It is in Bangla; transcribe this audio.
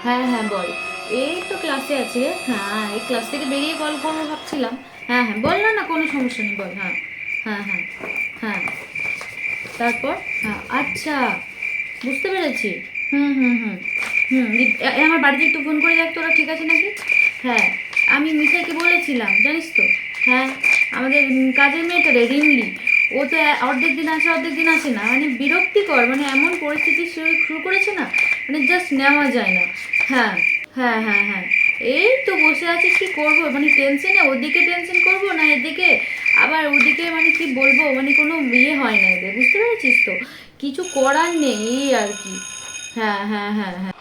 হ্যাঁ হ্যাঁ বল। এই তো ক্লাসে আছি রে। হ্যাঁ, এই ক্লাস থেকে বেরিয়ে কল করবো ভাবছিলাম। হ্যাঁ হ্যাঁ বল, না না কোনো সমস্যা নেই, বল। হ্যাঁ হ্যাঁ হ্যাঁ হ্যাঁ। তারপর? হ্যাঁ আচ্ছা, বুঝতে পেরেছি। হুম হুম হুম হুম আমার বাড়িতে একটু ফোন করে দেখ তো, ওরা ঠিক আছে নাকি। হ্যাঁ, আমি মিঠাইকে বলেছিলাম জানিস তো। হ্যাঁ, আমাদের কাজের মেয়েটা রে, রিমলি, ও তো অর্ধেক দিন আসে অর্ধেক দিন আসে না, মানে বিরক্তিকর, মানে এমন পরিস্থিতি শুরু শুরু করেছে না, মানে জাস্ট নেওয়া যায় না। হ্যাঁ হ্যাঁ হ্যাঁ হ্যাঁ। এই তো বসে আছি, কি করব, মানে টেনশনে, ওদিকে টেনশন করব না এদিকে, আবার ওদিকে মানে কি বলবো, মানে কোনো ইয়ে হয় না এদের, বুঝতে পেরেছিস তো। কিছু করার নেই এই আর কি। হ্যাঁ হ্যাঁ হ্যাঁ হ্যাঁ।